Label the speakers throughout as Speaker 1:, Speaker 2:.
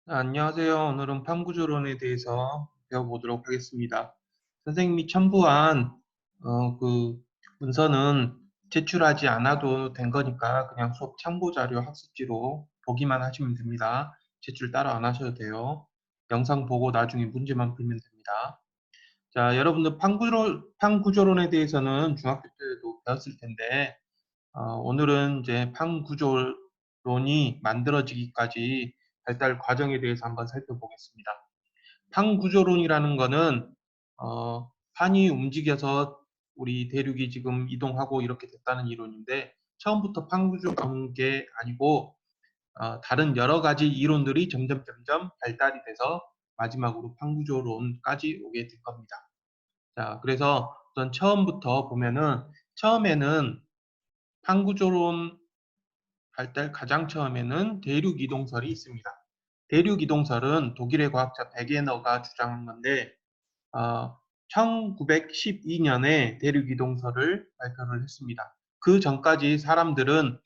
Speaker 1: 안녕하세요. 오늘은 판구조론에 대해서 배워보도록 하겠습니다. 선생님이 첨부한 그 문서는 제출하지 않아도 된 거니까 그냥 수업 참고자료 학습지로 보기만 하시면 됩니다. 제출 따로 안 하셔도 돼요. 영상 보고 나중에 문제만 풀면 됩니다. 자, 여러분들 판구조론에 대해서는 중학교 때도 배웠을 텐데 오늘은 이제 판구조론이 만들어지기까지 발달 과정에 대해서 한번 살펴보겠습니다. 판구조론이라는 거는 판이 움직여서 우리 대륙이 지금 이동하고 이렇게 됐다는 이론인데 처음부터 판구조론 게 아니고 다른 여러 가지 이론들이 점점 발달이 돼서 마지막으로 판구조론까지 오게 될 겁니다. 자, 그래서 우선 처음부터 보면은 처음에는 판구조론 발달 가장 처음에는 대륙 이동설이 있습니다. 대륙 이동설은 독일의 과학자 베게너가 주장한 건데 1912년에 대륙 이동설을 발표를 했습니다. 그 전까지 사람들은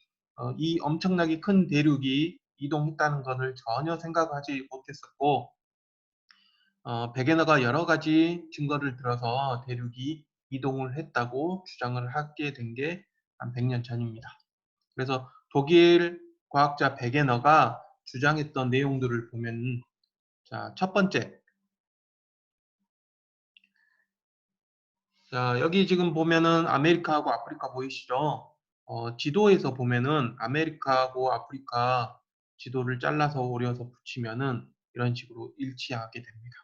Speaker 1: 이 엄청나게 큰 대륙이 이동했다는 것을 전혀 생각하지 못했었고 베게너가 여러 가지 증거를 들어서 대륙이 이동을 했다고 주장을 하게 된 게 한 100년 전입니다. 그래서 독일 과학자 베게너가 주장했던 내용들을 보면 자, 첫 번째. 자, 여기 지금 보면은 아메리카하고 아프리카 보이시죠? 지도에서 보면은 아메리카하고 아프리카 지도를 잘라서 오려서 붙이면은 이런 식으로 일치하게 됩니다.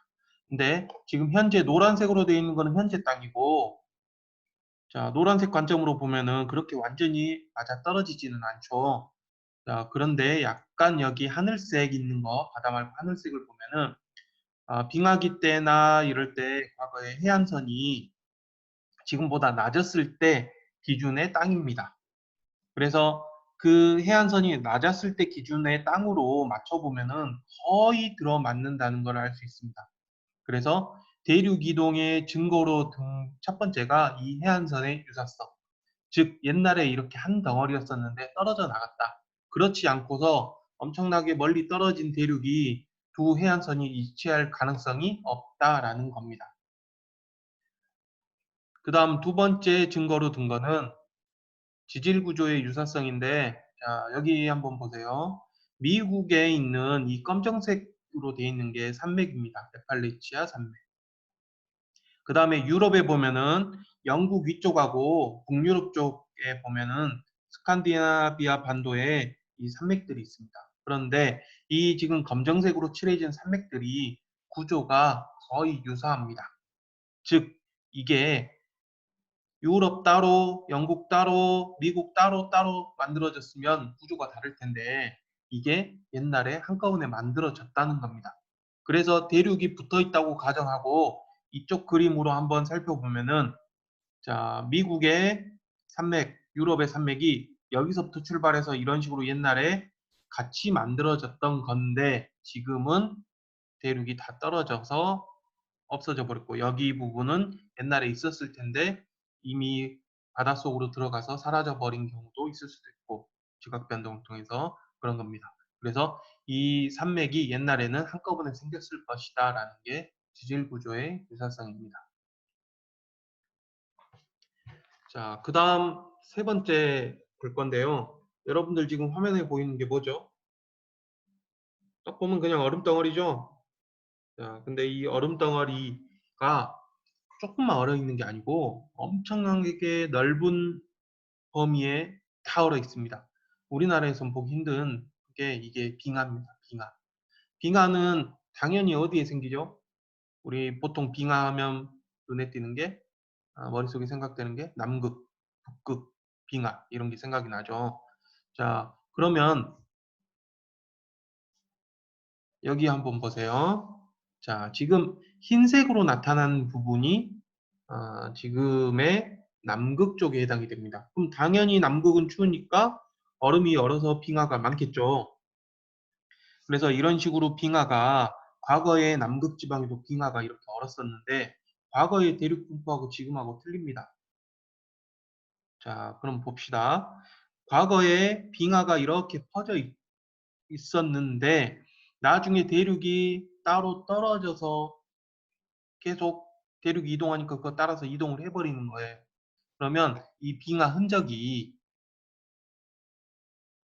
Speaker 1: 근데 지금 현재 노란색으로 되어 있는 거는 현재 땅이고 자, 노란색 관점으로 보면은 그렇게 완전히 맞아 떨어지지는 않죠. 자, 그런데 약간 여기 하늘색 있는 거, 바다 말고 하늘색을 보면은 빙하기 때나 이럴 때 과거에 해안선이 지금보다 낮았을 때 기준의 땅입니다. 그래서 그 해안선이 낮았을 때 기준의 땅으로 맞춰보면은 거의 들어맞는다는 걸 알 수 있습니다. 그래서 대륙 이동의 증거로 첫 번째가 이 해안선의 유사성. 즉 옛날에 이렇게 한 덩어리였었는데 떨어져 나갔다. 그렇지 않고서 엄청나게 멀리 떨어진 대륙이 두 해안선이 일치할 가능성이 없다라는 겁니다. 그 다음 두 번째 증거로 든 거는 지질 구조의 유사성인데 자, 여기 한번 보세요. 미국에 있는 이 검정색으로 되어 있는 게 산맥입니다. 에팔레치아 산맥. 그 다음에 유럽에 보면은 영국 위쪽하고 북유럽 쪽에 보면은 스칸디나비아 반도에 이 산맥들이 있습니다. 그런데 이 지금 검정색으로 칠해진 산맥들이 구조가 거의 유사합니다. 즉 이게 유럽 따로, 영국 따로, 미국 따로 만들어졌으면 구조가 다를 텐데 이게 옛날에 한꺼번에 만들어졌다는 겁니다. 그래서 대륙이 붙어 있다고 가정하고 이쪽 그림으로 한번 살펴보면은 자, 미국의 산맥, 유럽의 산맥이 여기서부터 출발해서 이런 식으로 옛날에 같이 만들어졌던 건데 지금은 대륙이 다 떨어져서 없어져 버렸고 여기 부분은 옛날에 있었을 텐데 이미 바닷속으로 들어가서 사라져 버린 경우도 있을 수도 있고 지각 변동을 통해서 그런 겁니다. 그래서 이 산맥이 옛날에는 한꺼번에 생겼을 것이다라는 게 지질 구조의 유사성입니다. 자, 그 다음 세 번째 볼 건데요. 여러분들 지금 화면에 보이는 게 뭐죠? 딱 보면 그냥 얼음 덩어리죠? 자, 근데 이 얼음 덩어리가 조금만 얼어 있는 게 아니고 엄청나게 넓은 범위에 다 얼어 있습니다. 우리나라에선 보기 힘든 게 이게 빙하입니다. 빙하. 빙하는 당연히 어디에 생기죠? 우리 보통 빙하하면 눈에 띄는 게 머릿속에 생각되는 게 남극, 북극, 빙하 이런 게 생각이 나죠. 자, 그러면 여기 한번 보세요. 자, 지금 흰색으로 나타난 부분이 지금의 남극 쪽에 해당이 됩니다. 그럼 당연히 남극은 추우니까 얼음이 얼어서 빙하가 많겠죠. 그래서 이런 식으로 빙하가 과거의 남극 지방에도 빙하가 이렇게 얼었었는데 과거의 대륙 분포하고 지금하고 틀립니다. 자, 그럼 봅시다. 과거에 빙하가 이렇게 퍼져 있었는데 나중에 대륙이 따로 떨어져서 계속 대륙이 이동하니까 그거 따라서 이동을 해버리는 거예요. 그러면 이 빙하 흔적이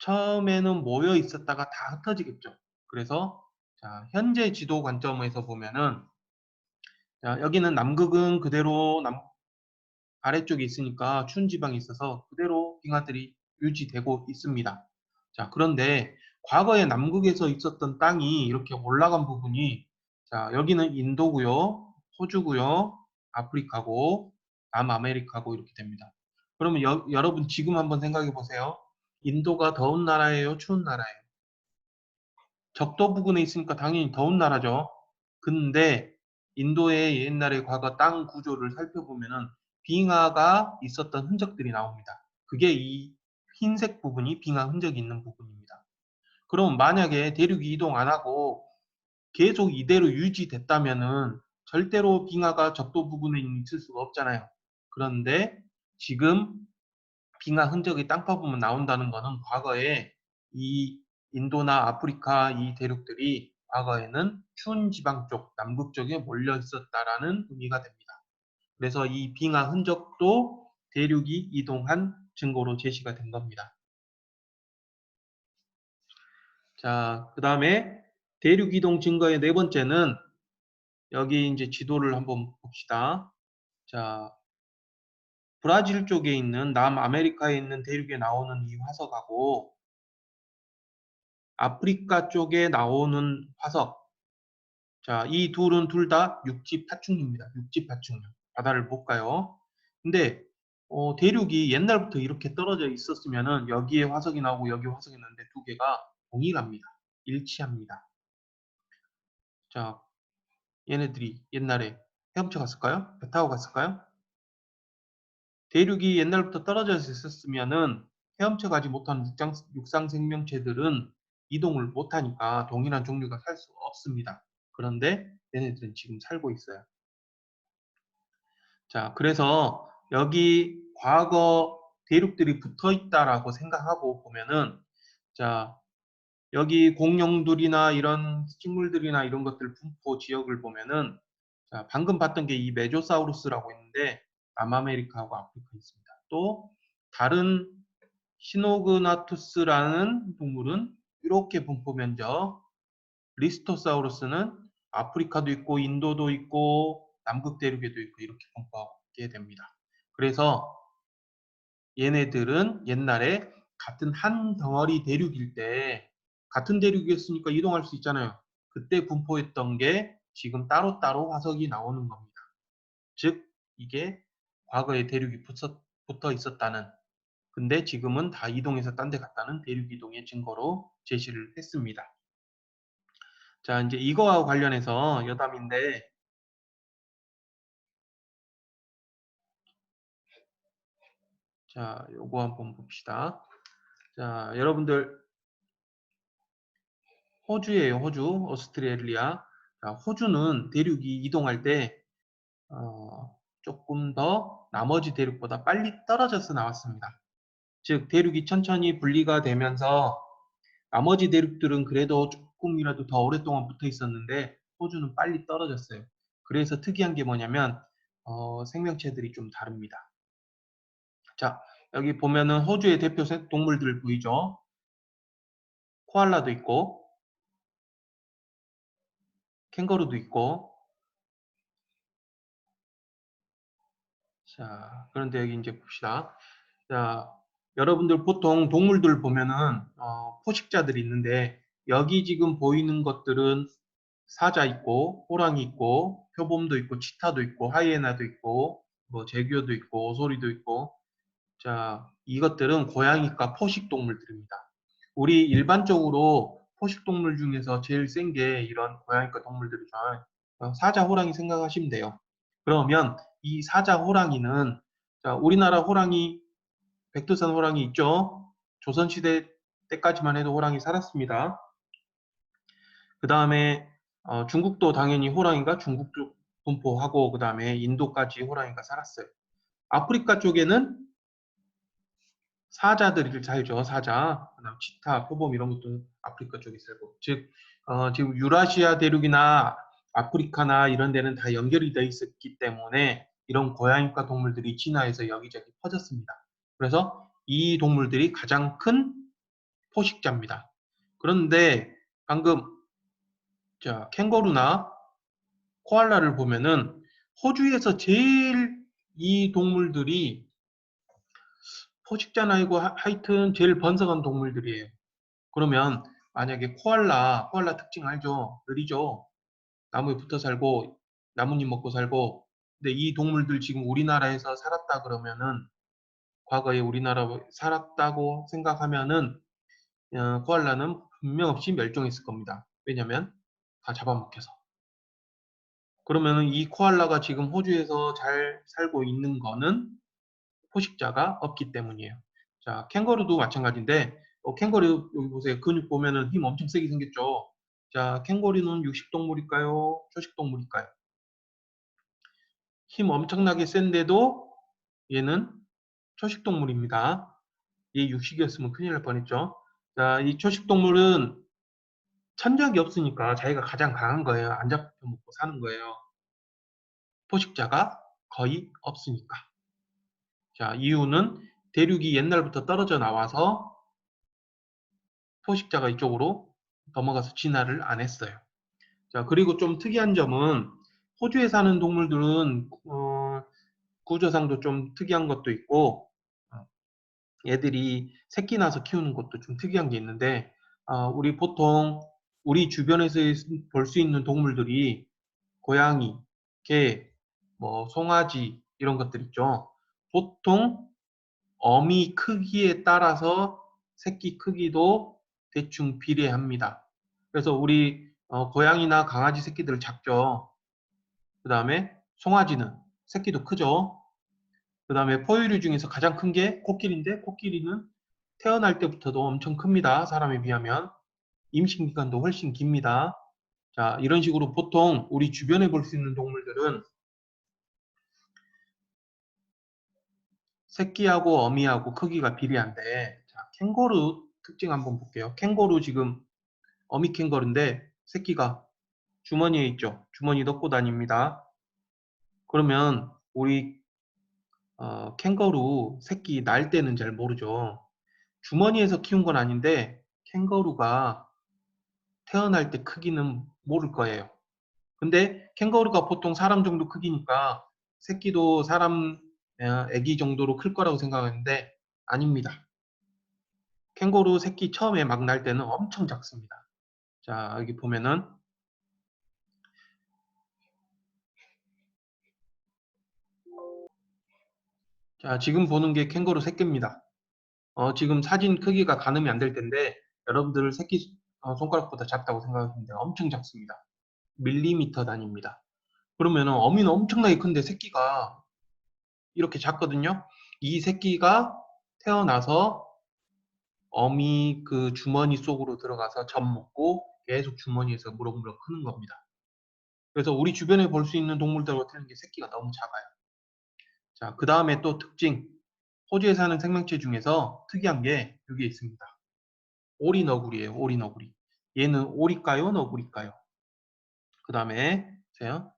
Speaker 1: 처음에는 모여 있었다가 다 흩어지겠죠. 그래서 자, 현재 지도 관점에서 보면은 자, 여기는 남극은 그대로 아래쪽에 있으니까 추운 지방이 있어서 그대로 빙하들이 유지되고 있습니다. 자, 그런데 과거에 남극에서 있었던 땅이 이렇게 올라간 부분이 자, 여기는 인도고요, 호주고요, 아프리카고, 남아메리카고 이렇게 됩니다. 그러면 여러분 지금 한번 생각해 보세요. 인도가 더운 나라예요, 추운 나라예요? 적도 부근에 있으니까 당연히 더운 나라죠. 근데 인도의 옛날에 과거 땅 구조를 살펴보면은 빙하가 있었던 흔적들이 나옵니다. 그게 이 흰색 부분이 빙하 흔적이 있는 부분입니다. 그럼 만약에 대륙이 이동 안 하고 계속 이대로 유지됐다면은 절대로 빙하가 적도 부근에 있을 수가 없잖아요. 그런데 지금 빙하 흔적이 땅파 보면 나온다는 것은 과거에 이 인도나 아프리카 이 대륙들이 과거에는 추운 지방 쪽, 남극 쪽에 몰려 있었다라는 의미가 됩니다. 그래서 이 빙하 흔적도 대륙이 이동한 증거로 제시가 된 겁니다. 자, 그 다음에 대륙 이동 증거의 네 번째는 여기 이제 지도를 한번 봅시다. 자, 브라질 쪽에 있는 남아메리카에 있는 대륙에 나오는 이 화석하고 아프리카 쪽에 나오는 화석. 자, 이 둘은 둘 다 육지 파충류입니다. 육지 파충류. 바다를 못 가요. 근데 대륙이 옛날부터 이렇게 떨어져 있었으면은 여기에 화석이 나오고 여기에 화석이 나는데 두 개가 동일합니다. 일치합니다. 자, 얘네들이 옛날에 헤엄쳐 갔을까요? 배 타고 갔을까요? 대륙이 옛날부터 떨어져 있었으면은 헤엄쳐 가지 못한 육상 생명체들은 이동을 못하니까 동일한 종류가 살 수 없습니다. 그런데 얘네들은 지금 살고 있어요. 자, 그래서 여기 과거 대륙들이 붙어 있다라고 생각하고 보면은 자, 여기 공룡들이나 이런 식물들이나 이런 것들 분포 지역을 보면은 자, 방금 봤던 게 이 메조사우루스라고 있는데 남아메리카하고 아프리카에 있습니다. 또 다른 시노그나투스라는 동물은 이렇게 분포 면적, 리스토사우루스는 아프리카도 있고 인도도 있고 남극 대륙에도 있고 이렇게 분포하게 됩니다. 그래서 얘네들은 옛날에 같은 한 덩어리 대륙일 때 같은 대륙이었으니까 이동할 수 있잖아요. 그때 분포했던 게 지금 따로따로 화석이 나오는 겁니다. 즉 이게 과거에 대륙이 붙어 있었다는 근데 지금은 다 이동해서 딴 데 갔다는 대륙 이동의 증거로 제시를 했습니다. 자, 이제 이거와 관련해서 여담인데 자, 요거 한번 봅시다. 자, 여러분들 호주예요, 호주. 오스트레일리아. 자, 호주는 대륙이 이동할 때 조금 더 나머지 대륙보다 빨리 떨어져서 나왔습니다. 즉 대륙이 천천히 분리가 되면서 나머지 대륙들은 그래도 조금이라도 더 오랫동안 붙어 있었는데 호주는 빨리 떨어졌어요. 그래서 특이한 게 뭐냐면 생명체들이 좀 다릅니다. 자, 여기 보면은 호주의 대표 동물들 보이죠? 코알라도 있고 캥거루도 있고 자, 그런데 여기 이제 봅시다. 자, 여러분들 보통 동물들 보면은 포식자들이 있는데 여기 지금 보이는 것들은 사자 있고 호랑이 있고 표범도 있고 치타도 있고 하이에나도 있고 뭐 제규어도 있고 오소리도 있고 자, 이것들은 고양이과 포식 동물들입니다. 우리 일반적으로 포식 동물 중에서 제일 센 게 이런 고양이과 동물들이죠. 사자, 호랑이 생각하시면 돼요. 그러면 이 사자, 호랑이는 자, 우리나라 호랑이 백두산 호랑이 있죠. 조선시대 때까지만 해도 호랑이 살았습니다. 그 다음에 중국도 당연히 호랑이가 중국 쪽 분포하고 그 다음에 인도까지 호랑이가 살았어요. 아프리카 쪽에는 사자들이 살죠. 사자, 그다음 치타, 표범 이런 것도 아프리카 쪽에 살고. 즉 지금 유라시아 대륙이나 아프리카나 이런 데는 다 연결이 되어 있었기 때문에 이런 고양이과 동물들이 진화해서 여기저기 퍼졌습니다. 그래서 이 동물들이 가장 큰 포식자입니다. 그런데 방금 캥거루나 코알라를 보면은 호주에서 제일 이 동물들이 포식자는 아니고 하여튼 제일 번성한 동물들이에요. 그러면 만약에 코알라 특징 알죠? 느리죠? 나무에 붙어 살고 나뭇잎 먹고 살고. 근데 이 동물들 지금 우리나라에서 살았다 그러면은 과거에 우리나라 살았다고 생각하면은 코알라는 분명 없이 멸종했을 겁니다. 왜냐면 다 잡아먹혀서. 그러면은 이 코알라가 지금 호주에서 잘 살고 있는 거는 포식자가 없기 때문이에요. 자, 캥거루도 마찬가지인데, 캥거루 여기 보세요. 근육 보면은 힘 엄청 세게 생겼죠. 자, 캥거루는 육식동물일까요? 초식동물일까요? 힘 엄청나게 센데도 얘는 초식동물입니다. 얘 육식이었으면 큰일 날 뻔했죠. 자, 이 초식동물은 천적이 없으니까 자기가 가장 강한 거예요. 안 잡혀먹고 사는 거예요. 포식자가 거의 없으니까. 자, 이유는 대륙이 옛날부터 떨어져 나와서 포식자가 이쪽으로 넘어가서 진화를 안 했어요. 자, 그리고 좀 특이한 점은 호주에 사는 동물들은 구조상도 좀 특이한 것도 있고 얘들이 새끼 낳아서 키우는 것도 좀 특이한 게 있는데 우리 보통 우리 주변에서 볼 수 있는 동물들이 고양이, 개, 뭐 송아지 이런 것들 있죠. 보통 어미 크기에 따라서 새끼 크기도 대충 비례합니다. 그래서 우리 고양이나 강아지 새끼들 작죠. 그 다음에 송아지는 새끼도 크죠. 그 다음에 포유류 중에서 가장 큰 게 코끼리인데 코끼리는 태어날 때부터도 엄청 큽니다. 사람에 비하면. 임신 기간도 훨씬 깁니다. 자, 이런 식으로 보통 우리 주변에 볼 수 있는 동물들은 새끼하고 어미하고 크기가 비례한데, 자, 캥거루 특징 한번 볼게요. 캥거루 지금 어미 캥거루인데 새끼가 주머니에 있죠. 주머니 넣고 다닙니다. 그러면 우리 캥거루 새끼 날 때는 잘 모르죠. 주머니에서 키운 건 아닌데 캥거루가 태어날 때 크기는 모를 거예요. 근데 캥거루가 보통 사람 정도 크기니까 새끼도 사람 애기 정도로 클 거라고 생각하는데 아닙니다. 캥거루 새끼 처음에 막 날 때는 엄청 작습니다. 자, 여기 보면은 자, 지금 보는 게 캥거루 새끼입니다. 지금 사진 크기가 가늠이 안 될 텐데 여러분들 새끼 손가락보다 작다고 생각하시는데 엄청 작습니다. 밀리미터 단위입니다. 그러면은 어미는 엄청나게 큰데 새끼가 이렇게 작거든요. 이 새끼가 태어나서 어미 그 주머니 속으로 들어가서 젖 먹고 계속 주머니에서 무럭무럭 크는 겁니다. 그래서 우리 주변에 볼 수 있는 동물들과 틀린 게 새끼가 너무 작아요. 자, 그 다음에 또 특징. 호주에 사는 생명체 중에서 특이한 게 여기에 있습니다. 오리 너구리예요. 오리 너구리. 얘는 오리일까요? 너구리일까요? 그 다음에 보세요.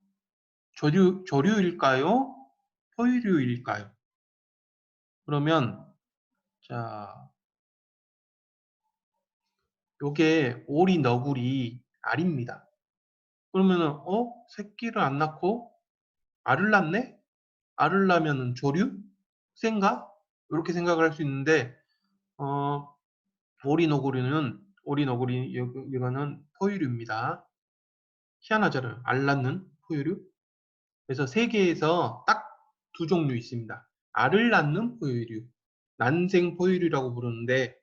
Speaker 1: 조류일까요? 포유류일까요? 그러면 자, 요게 오리 너구리 알입니다. 그러면은 새끼를 안 낳고 알을 낳네? 알을 낳으면은 조류? 센가? 이렇게 생각을 할 수 있는데 어, 오리 너구리 이거는 포유류입니다. 희한하잖아요. 알 낳는 포유류. 그래서 세계에서 딱 두 종류 있습니다. 알을 낳는 포유류, 난생 포유류라고 부르는데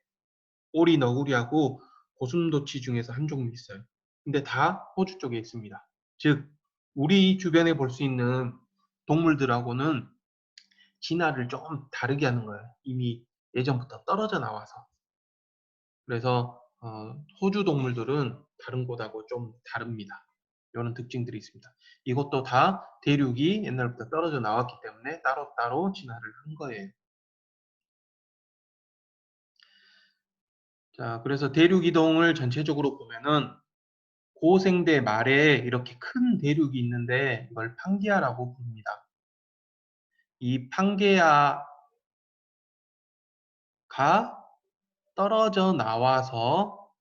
Speaker 1: 오리 너구리하고 고슴도치 중에서 한 종류 있어요. 근데 다 호주 쪽에 있습니다. 즉 우리 주변에 볼 수 있는 동물들하고는 진화를 조금 다르게 하는 거예요. 이미 예전부터 떨어져 나와서. 그래서 호주 동물들은 다른 곳하고 좀 다릅니다. 이런 특징들이 있습니다. 이것도 다 대륙이 옛날부터 떨어져 나왔기 때문에 따로따로 진화를 한 거예요. 자, 그래서 대륙 이동을 전체적으로 보면은 고생대 말에 이렇게 큰 대륙이 있는데 이걸 판게아라고 부릅니다. 이 판게아가 떨어져 나와서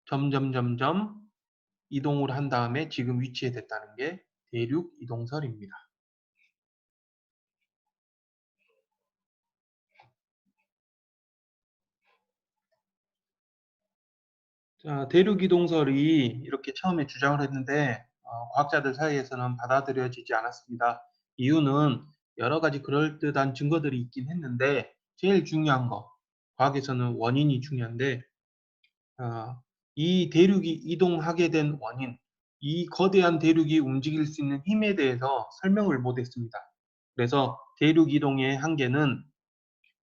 Speaker 1: 점점 이동을 한 다음에 지금 위치에 됐다는 게 대륙 이동설입니다. 자, 대륙 이동설이 이렇게 처음에 주장을 했는데 과학자들 사이에서는 받아들여지지 않았습니다. 이유는 여러 가지 그럴듯한 증거들이 있긴 했는데 제일 중요한 거, 과학에서는 원인이 중요한데 이 대륙이 이동하게 된 원인, 이 거대한 대륙이 움직일 수 있는 힘에 대해서 설명을 못했습니다. 그래서 대륙 이동의 한계는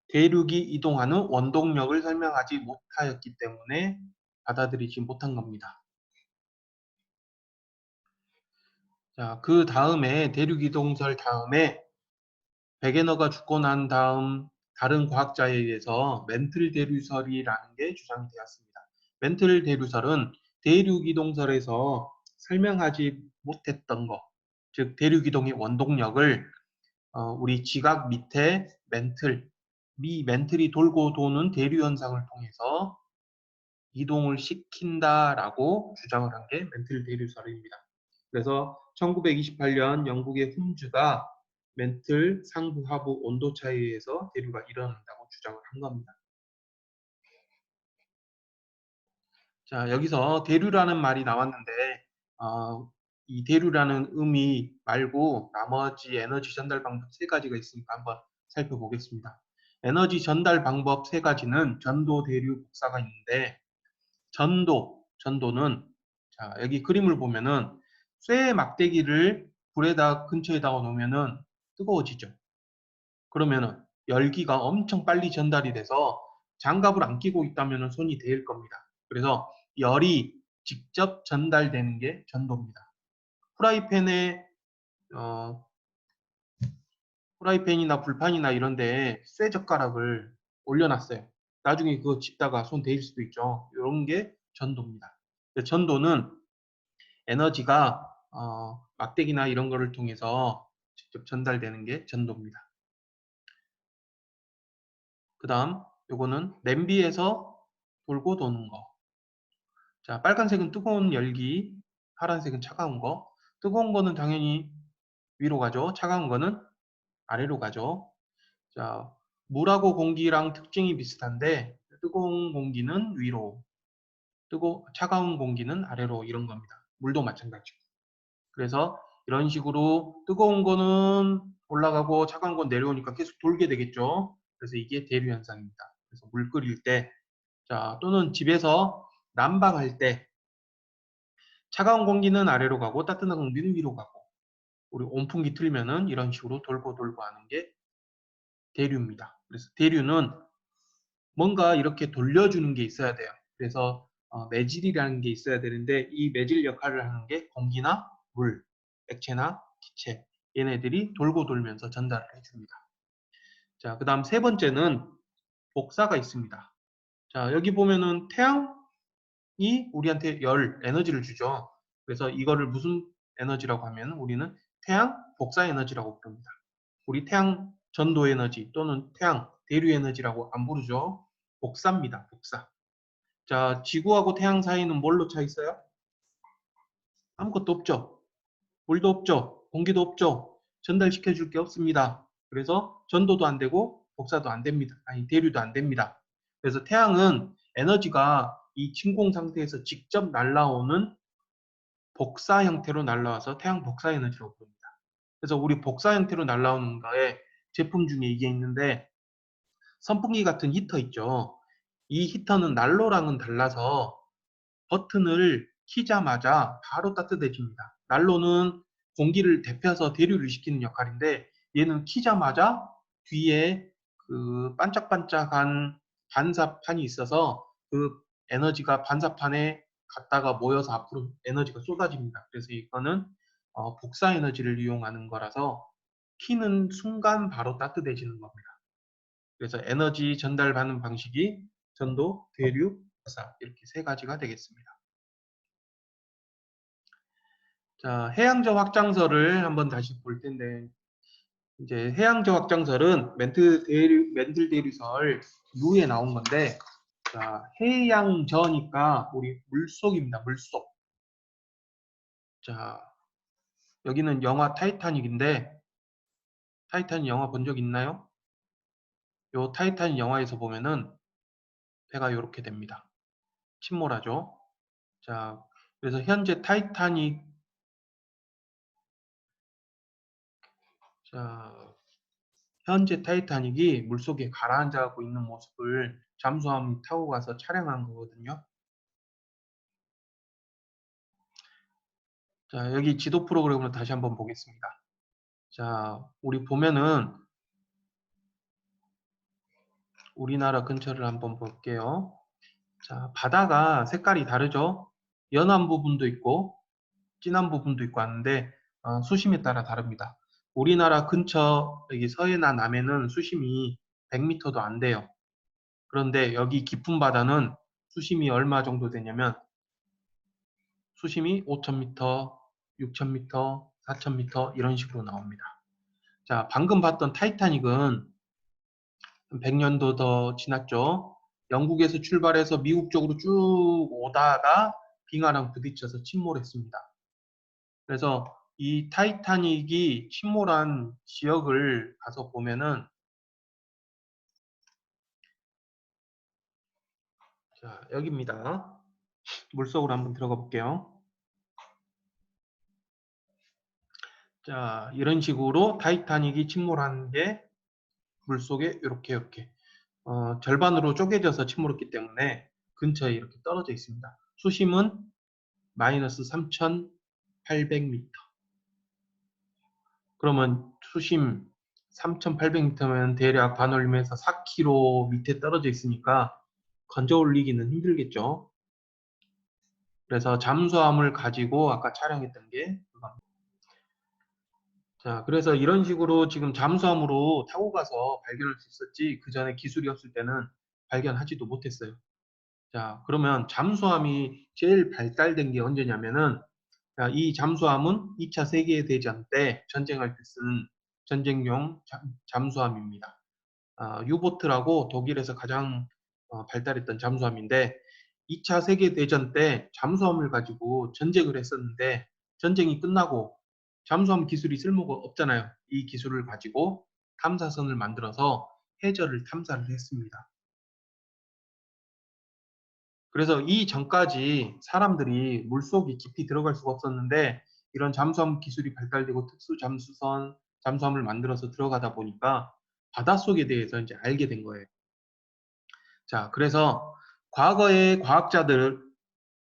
Speaker 1: 대륙이 이동하는 원동력을 설명하지 못하였기 때문에 받아들이지 못한 겁니다. 자, 그 다음에 대륙 이동설 다음에 베게너가 죽고 난 다음 다른 과학자에 의해서 멘틀 대류설이라는 게 주장이 되었습니다. 멘틀 대류설은 대륙 이동설에서 설명하지 못했던 것, 즉 대륙 이동의 원동력을 우리 지각 밑에 멘틀, 미 멘틀이 돌고 도는 대류 현상을 통해서 이동을 시킨다라고 주장을 한 게 멘틀 대류설입니다. 그래서 1928년 영국의 훔즈가 멘틀 상부 하부 온도 차이에 의해서 대류가 일어난다고 주장을 한 겁니다. 자, 여기서 대류라는 말이 나왔는데 이 대류라는 의미 말고 나머지 에너지 전달 방법 세 가지가 있으니까 한번 살펴보겠습니다. 에너지 전달 방법 세 가지는 전도, 대류, 복사가 있는데 전도는 자, 여기 그림을 보면은 쇠 막대기를 불에다 근처에다가 놓으면은 뜨거워지죠. 그러면은 열기가 엄청 빨리 전달이 돼서 장갑을 안 끼고 있다면은 손이 데일 겁니다. 그래서 열이 직접 전달되는 게 전도입니다. 프라이팬에 어, 프라이팬이나 불판이나 이런데 쇠 젓가락을 올려놨어요. 나중에 그거 집다가 손 데일 수도 있죠. 이런 게 전도입니다. 전도는 에너지가 막대기나 이런 거를 통해서 직접 전달되는 게 전도입니다. 그 다음 요거는 냄비에서 돌고 도는 거. 자, 빨간색은 뜨거운 열기, 파란색은 차가운 거. 뜨거운 거는 당연히 위로 가죠. 차가운 거는 아래로 가죠. 자, 물하고 공기랑 특징이 비슷한데 뜨거운 공기는 위로, 차가운 공기는 아래로 이런 겁니다. 물도 마찬가지고. 그래서 이런 식으로 뜨거운 거는 올라가고 차가운 건 내려오니까 계속 돌게 되겠죠. 그래서 이게 대류 현상입니다. 그래서 물 끓일 때, 자, 또는 집에서 난방할 때 차가운 공기는 아래로 가고 따뜻한 공기는 위로 가고 우리 온풍기 틀면은 이런 식으로 돌고 하는 게 대류입니다. 그래서 대류는 뭔가 이렇게 돌려주는 게 있어야 돼요. 그래서 매질이라는 게 있어야 되는데 이 매질 역할을 하는 게 공기나 물, 액체나 기체 얘네들이 돌고 돌면서 전달을 해줍니다. 자, 그 다음 세 번째는 복사가 있습니다. 자, 여기 보면은 태양이 우리한테 에너지를 주죠. 그래서 이거를 무슨 에너지라고 하면 우리는 태양 복사 에너지라고 부릅니다. 우리 태양 전도 에너지 또는 태양 대류 에너지라고 안 부르죠. 복사입니다. 복사. 자, 지구하고 태양 사이는 뭘로 차 있어요? 아무것도 없죠. 물도 없죠. 공기도 없죠. 전달시켜 줄 게 없습니다. 그래서 전도도 안 되고 복사도 안 됩니다. 아니, 대류도 안 됩니다. 그래서 태양은 에너지가 이 진공 상태에서 직접 날라오는 복사 형태로 날라와서 태양 복사 에너지라고 부릅니다. 그래서 우리 복사 형태로 날라오는 거에 제품 중에 이게 있는데 선풍기 같은 히터 있죠. 이 히터는 난로랑은 달라서 버튼을 키자마자 바로 따뜻해집니다. 난로는 공기를 데펴서 대류를 시키는 역할인데 얘는 키자마자 뒤에 그 반짝반짝한 반사판이 있어서 그 에너지가 반사판에 갔다가 모여서 앞으로 에너지가 쏟아집니다. 그래서 이거는 복사 에너지를 이용하는 거라서 키는 순간 바로 따뜻해지는 겁니다. 그래서 에너지 전달받는 방식이 전도, 대륙, 바사 이렇게 세 가지가 되겠습니다. 자, 해양저 확장설을 한번 다시 볼 텐데 이제 해양저 확장설은 맨들 대류설 이후에 나온 건데 자, 해양저니까 우리 물속입니다. 물속. 자, 여기는 영화 타이타닉인데 타이타닉 영화 본 적 있나요? 요 타이타닉 영화에서 보면은 배가 이렇게 됩니다. 침몰하죠. 자, 그래서 자, 현재 타이타닉이 물속에 가라앉아가고 있는 모습을 잠수함이 타고 가서 촬영한 거거든요. 자, 여기 지도 프로그램을 다시 한번 보겠습니다. 자, 우리 보면은 우리나라 근처를 한번 볼게요. 자, 바다가 색깔이 다르죠? 연한 부분도 있고 진한 부분도 있고 하는데 수심에 따라 다릅니다. 우리나라 근처 여기 서해나 남해는 수심이 100m도 안 돼요. 그런데 여기 깊은 바다는 수심이 얼마 정도 되냐면 수심이 5,000m, 6,000m, 4,000m 이런 식으로 나옵니다. 자, 방금 봤던 타이타닉은 100년도 더 지났죠. 영국에서 출발해서 미국 쪽으로 쭉 오다가 빙하랑 부딪혀서 침몰했습니다. 그래서 이 타이타닉이 침몰한 지역을 가서 보면은 자, 여기입니다. 물속으로 한번 들어가 볼게요. 자, 이런 식으로 타이타닉이 침몰한 게 물속에 이렇게 절반으로 쪼개져서 침몰했기 때문에 근처에 이렇게 떨어져 있습니다. 수심은 마이너스 3,800m. 그러면 수심 3,800m면 대략 반올림에서 4km 밑에 떨어져 있으니까 건져 올리기는 힘들겠죠. 그래서 잠수함을 가지고 아까 촬영했던 게 그겁니다. 자, 그래서 이런 식으로 지금 잠수함으로 타고 가서 발견할 수 있었지 그 전에 기술이 없을 때는 발견하지도 못했어요. 자, 그러면 잠수함이 제일 발달된 게 언제냐면은 자, 이 잠수함은 2차 세계대전 때 전쟁할 때 쓴 전쟁용 잠수함입니다. 유보트라고 독일에서 가장 발달했던 잠수함인데 2차 세계대전 때 잠수함을 가지고 전쟁을 했었는데 전쟁이 끝나고 잠수함 기술이 쓸모가 없잖아요. 이 기술을 가지고 탐사선을 만들어서 해저를 탐사를 했습니다. 그래서 이 전까지 사람들이 물속에 깊이 들어갈 수가 없었는데 이런 잠수함 기술이 발달되고 특수 잠수선, 잠수함을 만들어서 들어가다 보니까 바닷속에 대해서 이제 알게 된 거예요. 자, 그래서 과거의 과학자들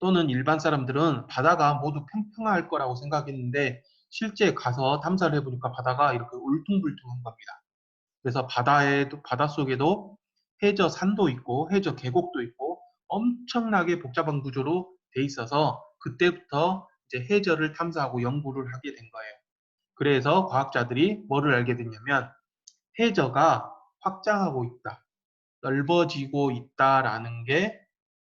Speaker 1: 또는 일반 사람들은 바다가 모두 평평할 거라고 생각했는데 실제 가서 탐사를 해보니까 바다가 이렇게 울퉁불퉁한 겁니다. 그래서 바닷속에도 해저 산도 있고 해저 계곡도 있고 엄청나게 복잡한 구조로 돼 있어서 그때부터 이제 해저를 탐사하고 연구를 하게 된 거예요. 그래서 과학자들이 뭐를 알게 됐냐면 해저가 확장하고 있다, 넓어지고 있다라는 게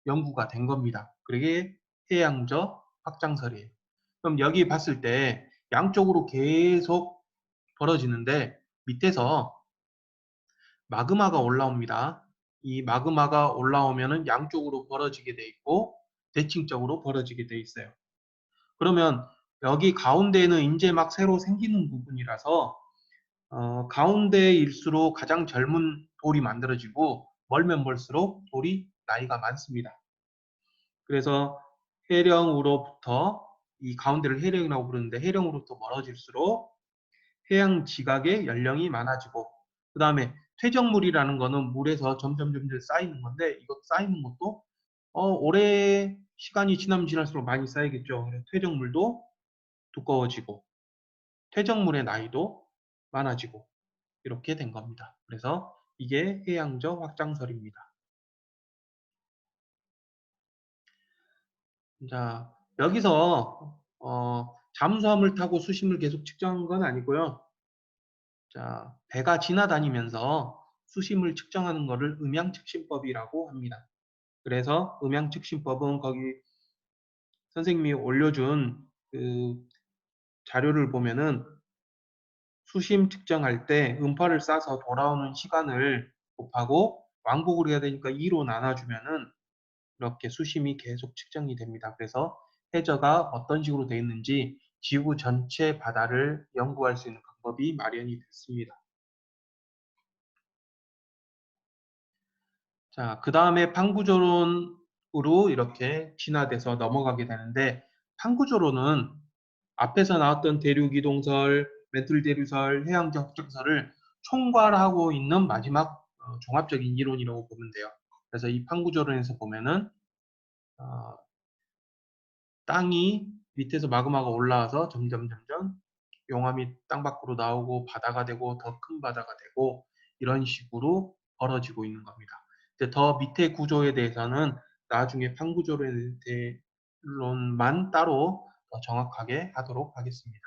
Speaker 1: 연구가 된 겁니다. 그게 해양저 확장설이에요. 그럼 여기 봤을 때 양쪽으로 계속 벌어지는데 밑에서 마그마가 올라옵니다. 이 마그마가 올라오면은 양쪽으로 벌어지게 돼 있고 대칭적으로 벌어지게 돼 있어요. 그러면 여기 가운데는 이제 막 새로 생기는 부분이라서 가운데일수록 가장 젊은 돌이 만들어지고 멀면 멀수록 돌이 나이가 많습니다. 그래서 해령으로부터 이 가운데를 해령이라고 부르는데 해령으로부터 멀어질수록 해양 지각의 연령이 많아지고 그 다음에 퇴적물이라는 거는 물에서 점점 쌓이는 건데 이것 쌓이는 것도 오래 시간이 지나면 지날수록 많이 쌓이겠죠. 그래서 퇴적물도 두꺼워지고 퇴적물의 나이도 많아지고 이렇게 된 겁니다. 그래서 이게 해양저 확장설입니다. 자, 여기서 잠수함을 타고 수심을 계속 측정한 건 아니고요. 자, 배가 지나다니면서 수심을 측정하는 것을 음양측심법이라고 합니다. 그래서 음양측심법은 거기 선생님이 올려준 그 자료를 보면은 수심 측정할 때 음파를 쏴서 돌아오는 시간을 곱하고 왕복을 해야 되니까 2로 나눠주면은 이렇게 수심이 계속 측정이 됩니다. 그래서 해저가 어떤 식으로 되어 있는지 지구 전체 바다를 연구할 수 있는 방법이 마련이 됐습니다. 자, 그 다음에 판구조론으로 이렇게 진화돼서 넘어가게 되는데, 판구조론은 앞에서 나왔던 대륙이동설, 멘틀대류설, 해양적 흑적설을 총괄하고 있는 마지막 종합적인 이론이라고 보면 돼요. 그래서 이 판구조론에서 보면은 어, 땅이 밑에서 마그마가 올라와서 점점 용암이 땅 밖으로 나오고 바다가 되고 더 큰 바다가 되고 이런 식으로 벌어지고 있는 겁니다. 근데 더 밑에 구조에 대해서는 나중에 판구조론만 따로 더 정확하게 하도록 하겠습니다.